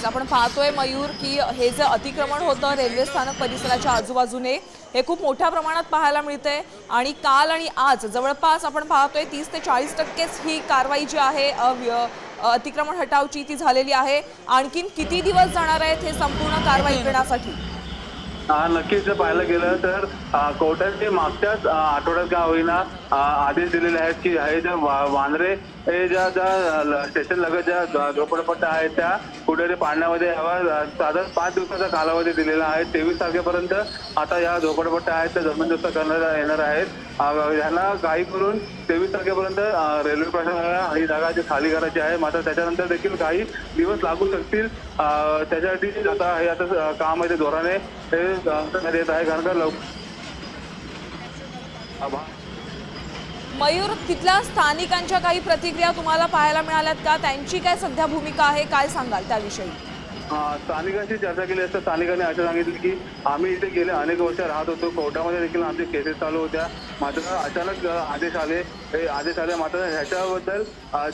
नक्कीच आपण पाहतोय मयूर की हे जे अतिक्रमण होतं रेल्वे स्थानक परिसराच्या आजूबाजूने हे खूप मोठ्या प्रमाणात पाहायला मिळते आणि काल आणि आज जवळपास आपण पाहतोय 30 ते 40% ही कारवाई जी आहे अतिक्रमण हटावची ती झालेली आहे। आणखीन किती दिवस जाणार आहेत हे संपूर्ण कारवाई करण्यासाठी? नक्कीच जर पाहायला गेलं तर कोर्टाने मागच्याच आठवड्यात का होईना आदेश दिलेले आहेत की हे ज्या वांद्रे हे ज्या ज्या स्टेशन लगत ज्या झोपडपट्ट्या आहेत त्या कुठेतरी पाडण्यामध्ये यावा। साधारण 5 दिवसाचा कालावधी दिलेला आहे। 23 तारखेपर्यंत आता या झोपडपट्ट्या आहेत त्या जमीनदोस्त करण्यात येणार आहेत। ह्यांना काही करून 23 तारखेपर्यंत रेल्वे प्रशासनाला ही जागा जी खाली करायची आहे। मात्र त्याच्यानंतर देखील काही दिवस लागू शकतील। त्याच्यासाठी आता हे आता काम आहे ते जोराने हे करण्यात येत आहे कारण का मयूर, तिथल्या स्थानिकांच्या काही प्रतिक्रिया तुम्हाला पाहायला मिळाल्यात का? त्यांची काय सध्या भूमिका आहे, काय सांगाल त्याविषयी? स्थानिकांशी चर्चा केली असता स्थानिकांनी असं सांगितलं की आम्ही इथे गेले अनेक वर्ष राहत होतो, कोर्टामध्ये देखील आमचे केसेस चालू होत्या। मात्र अचानक आदेश आले मात्र ह्याच्याबद्दल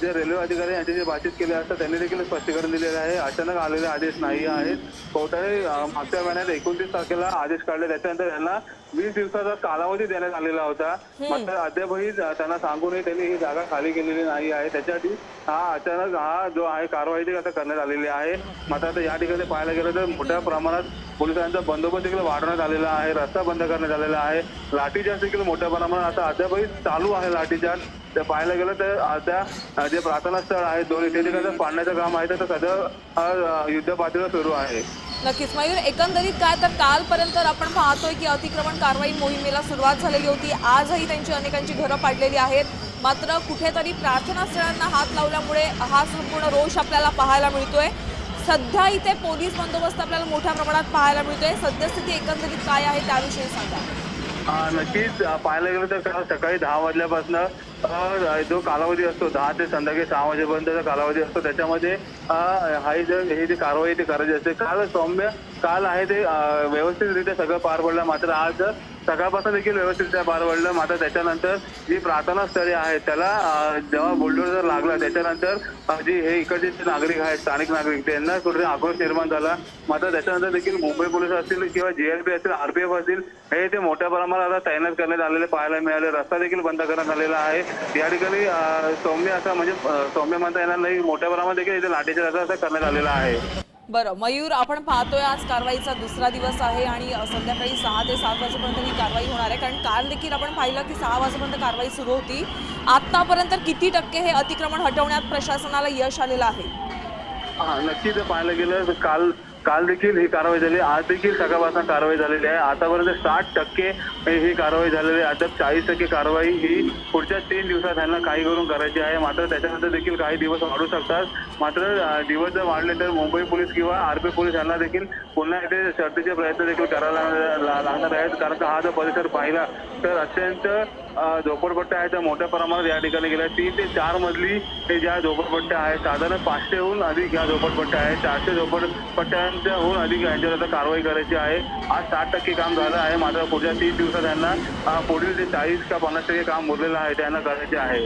जे रेल्वे अधिकारी यांची जे बातचीत केली असता त्यांनी देखील स्पष्टीकरण दिलेलं आहे। अचानक आलेले आदेश नाही आहेत। कोर्टाने मागच्या महिन्यात 29 तारखेला आदेश काढले, त्याच्यानंतर यांना 20 दिवसाचा कालावधी देण्यात आलेला होता। मात्र अद्यापही त्यांना सांगूनही त्यांनी ही जागा खाली केलेली नाही आहे। त्याच्यासाठी अचानक जो आहे कारवाई ती आता करण्यात आलेली आहे। मात्र आता या ठिकाणी पाहायला गेलं तर मोठ्या प्रमाणात पोलिसांचा बंदोबस्त देखील वाढवण्यात आलेला आहे, रस्ता बंद करण्यात आलेला आहे, लाठीचार्ज देखील मोठ्या प्रमाणात आता अद्यापही चालू आहे लाठीचार्ज। ते पाहायला गेलं तर आता जे प्रार्थना स्थळ आहे दोन्ही ते ठिकाणी पाडण्याचं काम आहे तर सध्या युद्ध पातळीवर सुरू आहे। नक्कीच मयूर, एकंदरीत काय तर कालपर्यंत आपण पाहतोय की अतिक्रमण कारवाई मोहिमेला सुरुवात झालेली होती। आजही त्यांची अनेकांची घरं पाडलेली आहेत। मात्र कुठेतरी प्रार्थना स्थळांना हात लावल्यामुळे हा संपूर्ण रोष आपल्याला पाहायला मिळतोय। सध्या इथे पोलीस बंदोबस्त आपल्याला मोठ्या प्रमाणात पाहायला मिळतोय। सद्यस्थिती एकंदरीत काय आहे त्याविषयी सांगा। नक्कीच पाहायला गेलं तर काल सकाळी 10 वाजल्यापासून जो कालावधी असतो 10 ते संध्याकाळी 6 वाजेपर्यंतचा कालावधी असतो त्याच्यामध्ये हे जी कारवाई ती करायची असते। काल आहे ते व्यवस्थितरित्या सगळं पार पडलं। मात्र आज सकाळपासून देखील व्यवस्थितरित्या पार पडलं। मात्र त्याच्यानंतर जी प्रार्थना स्थळे आहेत त्याला जेव्हा बुलडोझर लागला त्याच्यानंतर जी हे इकडचे जे नागरिक आहेत स्थानिक नागरिक त्यांना कुठे आक्रोश निर्माण झाला। मात्र त्याच्यानंतर देखील मुंबई पोलीस असतील किंवा जीएलपी असतील आरपीएफ असतील हे ते मोठ्या प्रमाणात तैनात करण्यात आलेले पाहायला मिळाले। रस्ता देखील बंद करण्यात आलेला आहे। या ठिकाणी सौम्य असं म्हणजे सौम्य म्हणता येणार नाही, मोठ्या प्रमाणात देखील इथे लाठीचार्ज असं करण्यात आलेला आहे। बरं मयूर, आपण पाहतोय आज कारवाईचा दुसरा दिवस आहे आणि संध्याकाळी 6 ते 7 वाजेपर्यंत ही कारवाई होणार आहे। कारण काल देखील आपण पाहिलं की 6 वाजेपर्यंत कारवाई सुरू होती। आतापर्यंत किती टक्के हे अतिक्रमण हटवण्यात प्रशासनाला यश आलेलं आहे? नक्कीच पाहायला गेलं तर काल देखील ही कारवाई झाली, आज देखील सकाळपासून कारवाई झालेली आहे। आतापर्यंत 60% ही कारवाई झालेली आहे। आता 40% कारवाई ही पुढच्या 3 दिवसात त्यांना काही करून करायची आहे। मात्र त्याच्यानंतर देखील काही दिवस वाढू शकतात। मात्र दिवस जर वाढले तर मुंबई पोलीस किंवा आरपी पोलीस यांना देखील पुन्हा इथे शर्थीचे प्रयत्न देखील करायला लागणार आहेत। कारण का हा जो परिसर पाहिला तर अत्यंत झोपडपट्ट्या आहेत त्या मोठ्या प्रमाणात या ठिकाणी गेल्या। 3 ते 4 मजली हे ज्या झोपडपट्ट्या आहेत साधारण 500हून अधिक या झोपडपट्ट्या आहेत। 400 झोपडपट्ट्यांहून अधिक यांच्यावर आता कारवाई करायची आहे। आज 60% काम झालं आहे। मात्र पुढच्या 3 दिवसात त्यांना पुढील जे 40 का 50% काम उरलेलं आहे त्यांना करायचे आहे।